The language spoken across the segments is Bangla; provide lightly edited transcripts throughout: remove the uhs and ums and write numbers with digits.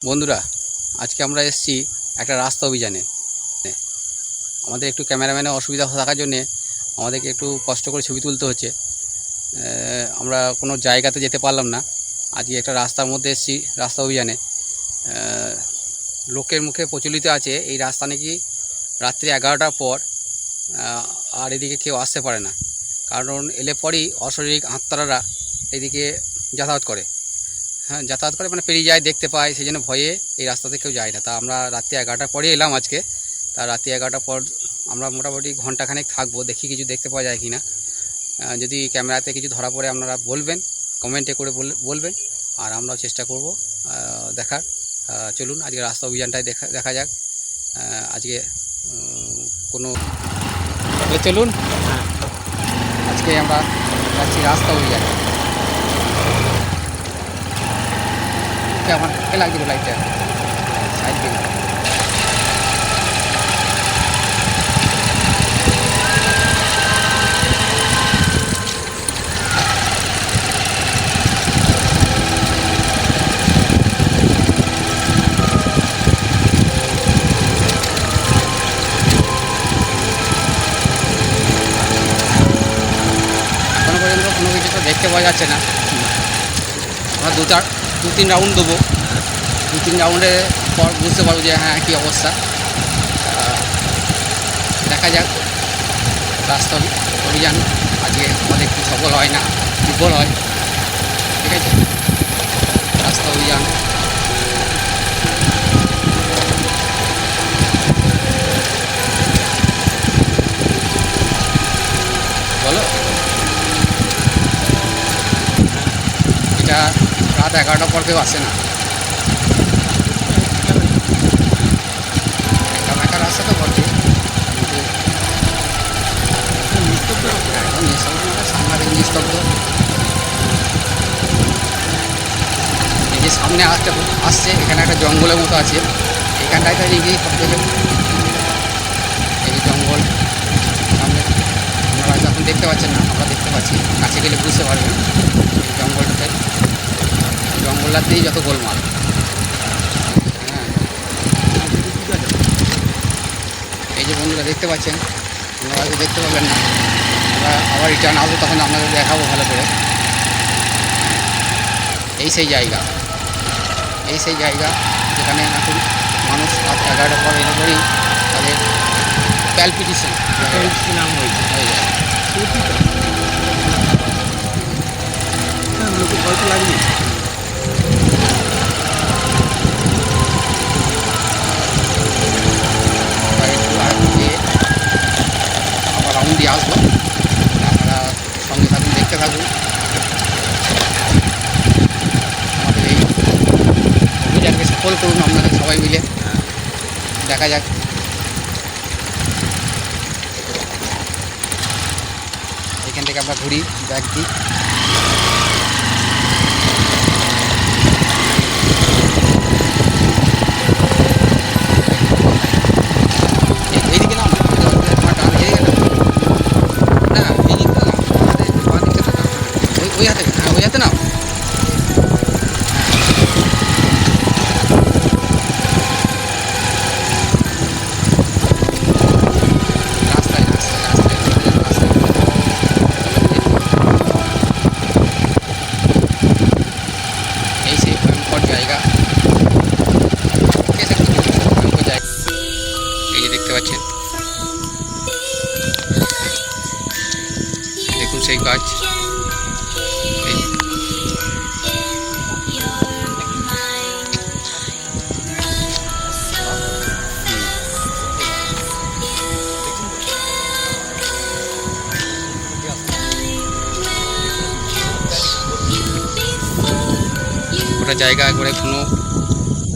বন্ধুরা, আজকে আমরা এসেছি একটা রাস্তা অভিযানে। আমাদের একটু ক্যামেরাম্যানের অসুবিধা থাকার জন্যে আমাদেরকে একটু কষ্ট করে ছবি তুলতে হচ্ছে। আমরা কোনো জায়গাতে যেতে পারলাম না। আজকে একটা রাস্তার মধ্যে এসেছি রাস্তা অভিযানে। লোকের মুখে প্রচলিত আছে এই রাস্তা নাকি রাত্রি 11টার পর আর এদিকে কেউ আসতে পারে না, কারণ এলে পরেই অশারীরিক আত্মারা এদিকে যাতায়াত করে। হ্যাঁ, যাতায়াত করে মানে পেরিয়ে যায়, দেখতে পায়, সেই জন্য ভয়ে এই রাস্তাতে কেউ যায় না। তা আমরা রাত্রি 11টার পরে এলাম আজকে। তা রাত্রি 11টার পর আমরা মোটামুটি ঘন্টাখানেক থাকবো, দেখি কিছু দেখতে পাওয়া যায় কি না। যদি ক্যামেরাতে কিছু ধরা পড়ে আপনারা বলবেন, কমেন্টে করে বলবেন, আর আমরাও চেষ্টা করব দেখার। চলুন আজকে রাস্তা অভিযানটাই দেখা যাক। আজকে কোনো চলুন, আজকে আমরা যাচ্ছি রাস্তা অভিযানে। আমার কে লাগবে লাইটটা সাইড দিন। এখনো পর্যন্ত কোনো কিছু তো দেখতে পাওয়া যাচ্ছে না। আমরা দু-তিন রাউন্ড দেবো। 2-3 রাউন্ডের পর বুঝতে পারবো যে হ্যাঁ কী অবস্থা। দেখা যাক রাস্তা অভিযান আজকে আমাদের একটু সফল হয় না বিফল হয়। ঠিক আছে, রাস্তা অভিযান বলো। এটা রাত 11টার পর কেউ আসে না। রাস্তা তো বটে, সাংঘাতিক নিস্তব্ধ। এই যে সামনে আসছে, এখানে একটা জঙ্গলের মতো আছে। এখানটায় তো এই সব থেকে এই যে জঙ্গল সামনে, আপনারা হয়তো এখন দেখতে পাচ্ছেন না, আমরা দেখতে পাচ্ছি। কাছে গেলে বুঝতে পারবেন এই জঙ্গলটাতেই যত গোলমাল। এই যে বন্ধুরা দেখতে পাচ্ছেন, আপনারা হয়তো দেখতে পাবেন না, আমরা আবার রিটার্ন আসবো, তখন আপনাদের দেখাবো ভালো করে। এই সেই জায়গা যেখানে এখন মানুষ রাত 11টার পর এলে পরেই তাদের প্যালপিটেশন হয়ে যায়। লোকে ভয় তো লাগবে। আবার রাউন্ড দিয়ে আসবো, আপনারা সঙ্গে থাকুন, দেখতে থাকুন। আমাদের এই অভিযানকে সফল করুন আপনাদের সবাই মিলে। দেখা যাক। এখান থেকে আমরা ঘুরি, ব্যাগ দিই। ওই হাতে নাও। রাস্তায় এই সেই ভয়ঙ্কর জায়গা। এই যে দেখতে পাচ্ছেন, দেখুন সেই গাছ। ওটা জায়গা একবারে কোনো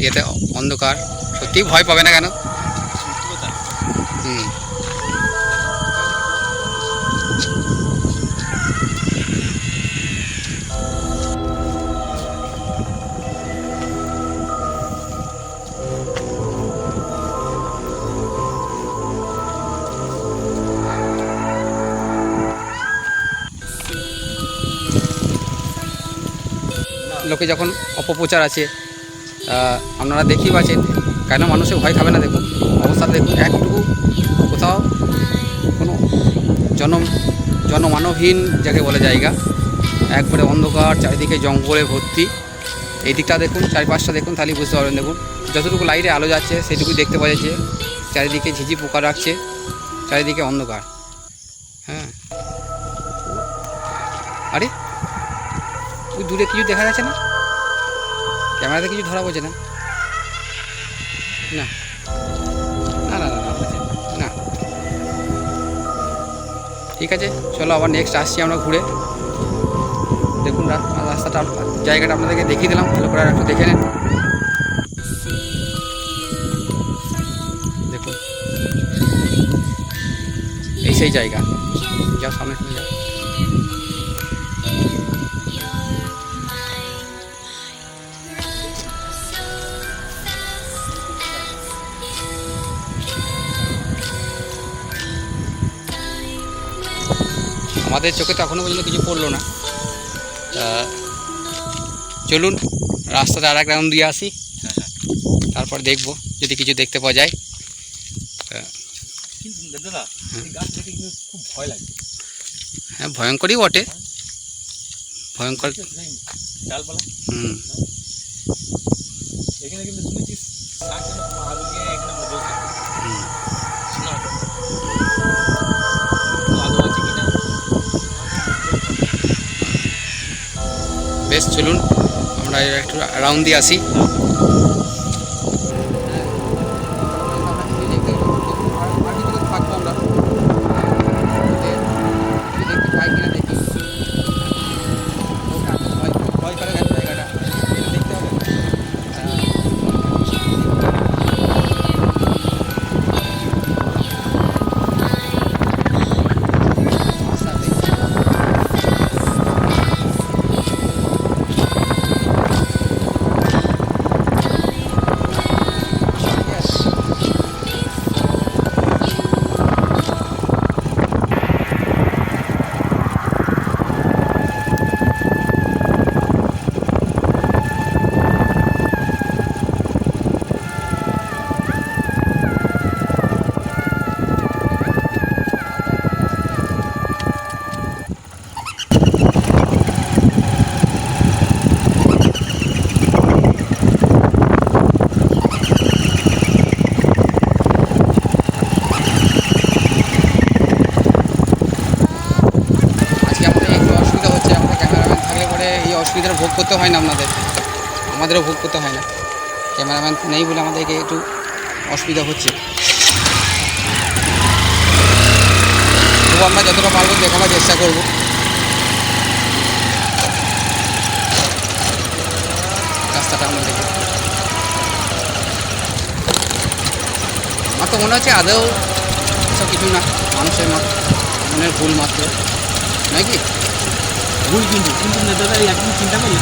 ইয়েতে অন্ধকার, সত্যিই ভয় পাবে না কেন। লোকে যখন অপপ্রচার আছে আপনারা দেখতেই পাচ্ছেন কেন মানুষের ভয় খাবে না। দেখুন অবস্থা দেখুন, একটু কোথাও কোনো জনমানবহীন যাকে বলে জায়গা, একবারে অন্ধকার, চারিদিকে জঙ্গলে ভর্তি। এই দিকটা দেখুন, চারিপাশটা দেখুন, তাহলেই বুঝতে পারবেন। দেখুন যতটুকু লাইটে আলো যাচ্ছে সেটুকুই দেখতে পাওয়া যাচ্ছে। চারিদিকে ঝিঝি পোকা রাখছে, চারিদিকে অন্ধকার। হ্যাঁ, আরে ওই দূরে কিছু দেখা যাচ্ছে না? ক্যামেরাতে কিছু ধরা পড়ছে না? না না না না না, ঠিক আছে, চলো আবার নেক্সট আসছি আমরা ঘুরে। দেখুন রাস্তাটা, জায়গাটা আপনাদেরকে দেখিয়ে দিলাম, ভালো করে একটু দেখে নেন। দেখুন এই সেই জায়গা, যাও সামনে চলে যাও। আমাদের চোখে তো এখনও পর্যন্ত কিছু পড়লো না। চলুন রাস্তাটা আর এক রাউন্ড দিয়ে আসি, তারপর দেখবো যদি কিছু দেখতে পাওয়া যায়। কিন্তু দাদা এই গাছ থেকে কিন্তু খুব ভয় লাগে। হ্যাঁ, ভয়ঙ্করই বটে, ভয়ঙ্কর। ডালপালা এখানে কিন্তু শুনেছি শাক যেন আলু নিয়ে এখানে বসে শোনা আলু আছে কিনা। বেশ, চলুন আমরা একটু রাউন্ড দিয়ে আসি। থাকবো আমরা, দেখতে পাই কিনা দেখি। ভয় করে গেছে জায়গাটা, দেখতে হবে। অসুবিধার ভোগ করতে হয় না আমাদেরও ভোগ করতে হয় না। ক্যামেরাম্যান নেই বলে আমাদেরকে একটু অসুবিধা হচ্ছে। তবু আমরা যতটা পারবো দেখাবার চেষ্টা করব। রাস্তাটা আমরা দেখি, আমার তো মনে হচ্ছে আদৌ এসব কিছু না, মানুষের মনের ভুল মাত্র, নাকি? ভুল কিন্তু কিন্তু দাদা একদিন চিন্তা করি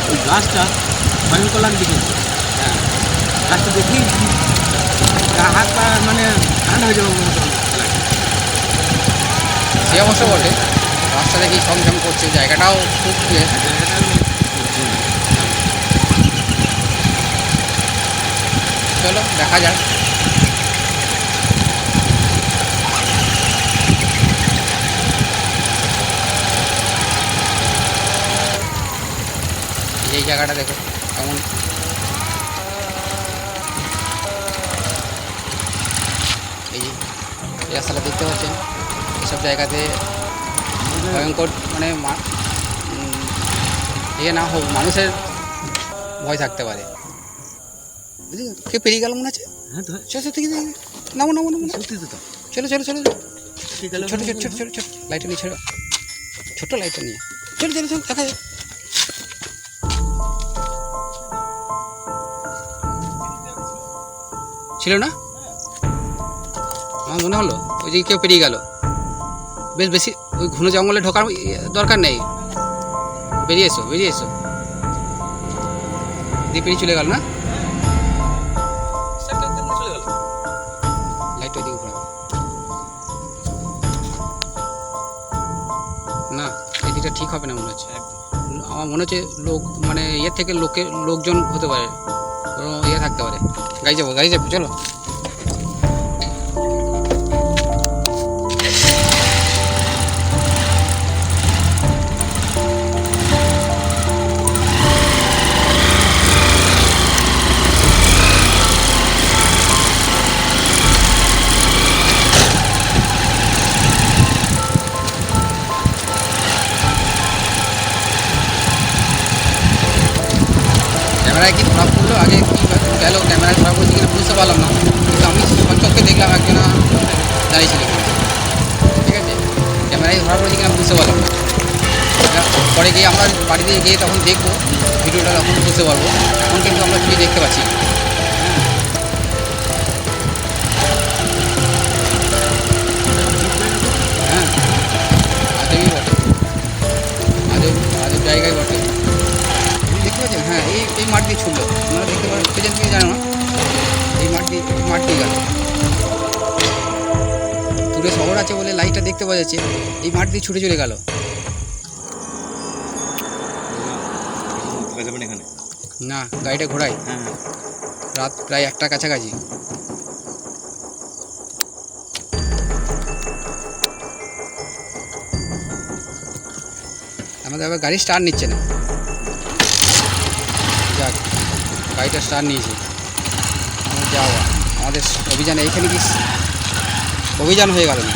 ওই গাছটা ভয়ঙ্কর লাগে দেখে। হ্যাঁ, গাছটা দেখেই হাত পা মানে ঠান্ডা হয়ে যাবে। সে অবশ্য বটে, রাস্তা দেখেই ছমছম করছে, জায়গাটাও খুব চলো দেখা যাক। এই জায়গাটা দেখো কেমন, এই যে রাস্তাটা দেখতে পাচ্ছেন, এসব জায়গাতে ভয়ঙ্কর মানে ইয়ে না হোক, মানুষের ভয় থাকতে পারে। কে পেরিয়ে গেল মনে আছে? হ্যাঁ তো চলো থেকে নামো নামো নামো, সত্যি তো চলো চলো চলো, ছোটো ছোটো ছোটো ছোটো ছোটো লাইটটা নিয়ে ছেড়ো, ছোটো লাইটটা নিয়ে চলো চলো চলো, দেখা যায়। ছিল না, আমার মনে হলো ওই যে কেউ পেরিয়ে গেল। বেশ বেশি ওই ঘন জঙ্গলে ঢোকার দরকার নেই, বেরিয়ে এসো বেরিয়ে এসো। দিয়ে পেরিয়ে চলে গেল না, লাইটটা ওইদিকে ঘোরাবো না, এদিকটা ঠিক হবে না মনে হচ্ছে। আমার মনে হচ্ছে লোক মানে ইয়ের থেকে লোকজন হতে পারে। থাকতে পারে। গাড়ি যাবো চলো। ক্যামেরায় কি ধরা পড়লো আগে কি গেল, ক্যামেরায় ধরা পড়ছে কিনা বুঝতে পারলাম না, কিন্তু আমি সচক্ষে দেখলাম একজন দাঁড়িয়েছিল, ঠিক আছে, ক্যামেরায় ধরা পড়ছে কিনা বুঝতে পারলাম না। পরে গিয়ে আমরা বাড়িতে গিয়ে তখন দেখবো ভিডিওটা, তখন বুঝতে পারবো। এখন কিন্তু আমরা কিছু দেখতে পাচ্ছি না। হ্যাঁ, আজবই বটে, আজব জায়গায় বটে। দেখতে পাচ্ছেন? হ্যাঁ, এই মাঠ দিয়ে ছুটলো, আপনারা দেখতে পেয়েছেন কি জানো না, এই মাঠ দিয়ে গেল। দূরে শহর আছে বলে লাইটটা দেখতে পাওয়া যাচ্ছে, এই মাঠ দিয়ে ছুটে চলে গেল। না, গাড়িটা ঘোরাই। হ্যাঁ, রাত প্রায় 1টার কাছাকাছি। আমাদের আবার গাড়ি স্টার্ট নিচ্ছে না। যাক, গাড়িটা স্টার্ট নিয়েছি। যাওয়া আমাদের অভিযান এইখানে কি অভিযান হয়ে গেল না?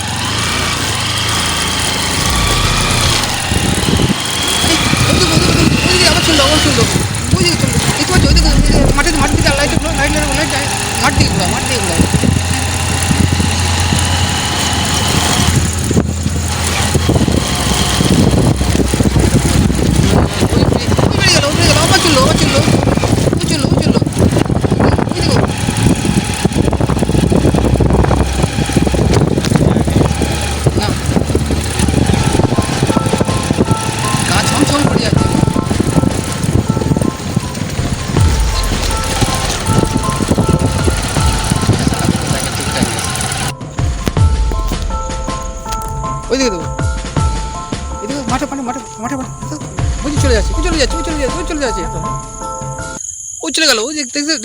আবার চললো বুঝলি, দেখতে পাচ্ছি ওই দেখো মাঠ দিকে লাইট মাঠ দিকে ঘোরা। আবার চললো না, গা ছমছম করে যাচ্ছে। ওই দিকে দেবো, এদিকে মাঠে বুঝি চলে যাচ্ছে। ও চলে গেল। ওই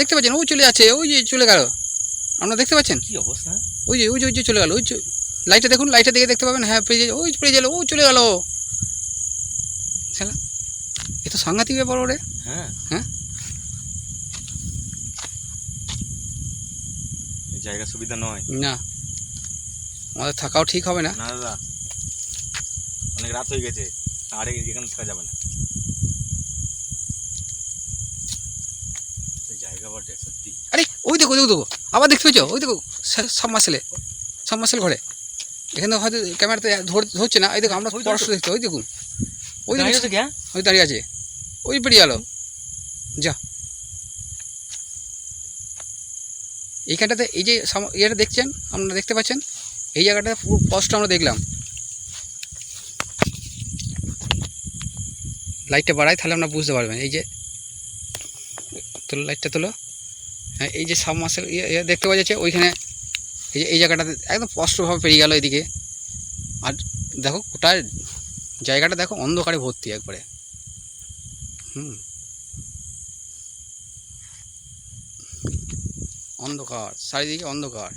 দেখতে পাচ্ছেন, ও চলে যাচ্ছে, ওই যে চলে গেল। আপনারা দেখতে পাচ্ছেন কি অবস্থা? ওই যে চলে গেল। লাইটটা দেখুন, লাইটটা দেখে দেখতে পাবেন। হ্যাঁ, পেয়ে গেল, ও চলে গেল। শালা, এ তো সাংঘাতিক ব্যাপার ওরে। হ্যাঁ, জায়গা সুবিধা নয় না, আমাদের থাকাও ঠিক হবে না। না দাদা, অনেক রাত হয়ে গেছে, আর এখানে থাকা যাবে না। জায়গা বটে সত্যি। আরে ওই দেখো আবার দেখতে পেয়েছো? ওই দেখো সাবমার্সেল ঘরে। এখানে হয়তো ক্যামেরাতে ধরছে না। এই দেখো, আমরা পরস্পর দেখতে। ওই দেখুন, ওই দাঁড়িয়ে আছে, ওই বেরিয়ে গেল। যা, এইখানটাতে এই যে ইয়েটা দেখছেন, আপনারা দেখতে পাচ্ছেন, এই জায়গাটা পুরো স্পষ্ট আমরা দেখলাম। লাইটটা বাড়াই, তাহলে আমরা বুঝতে পারবেন। এই যে লাইটটা তোলো। হ্যাঁ, এই যে সাবমার্সেল ইয়ে দেখতে পাওয়া যাচ্ছে, ওইখানে এই জায়গাটাতে একদম স্পষ্টভাবে পেরিয়ে গেল এদিকে। আর দেখো গোটা জায়গাটা দেখো, অন্ধকারে ভর্তি একবারে। অন্ধকার, চারিদিকে অন্ধকার।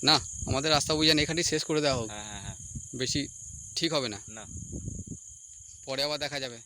না, আমাদের রাস্তা অভিযান এখানেই শেষ করে দেওয়া হোক। হ্যাঁ, বেশি ঠিক হবে না, না, পরে আবার দেখা যাবে।